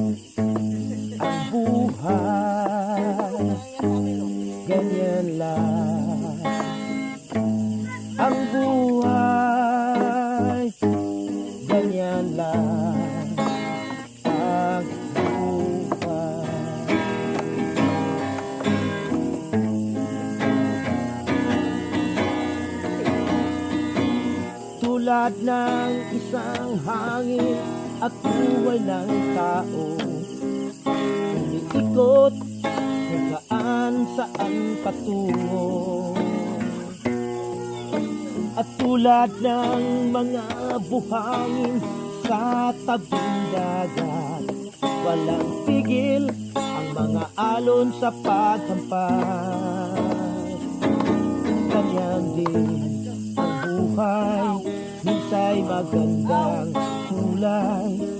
Ang buhay, ganyan lang. Ang buhay, ganyan lang. Ang buhay. Tulad ng isang hangin at buhay ng tao, umiikot kung saan patungo. At tulad ng mga buhangin sa tabing dagat, walang tigil ang mga alon sa paghampas. Ganyan din ang buhay, minsa'y magandang kulay.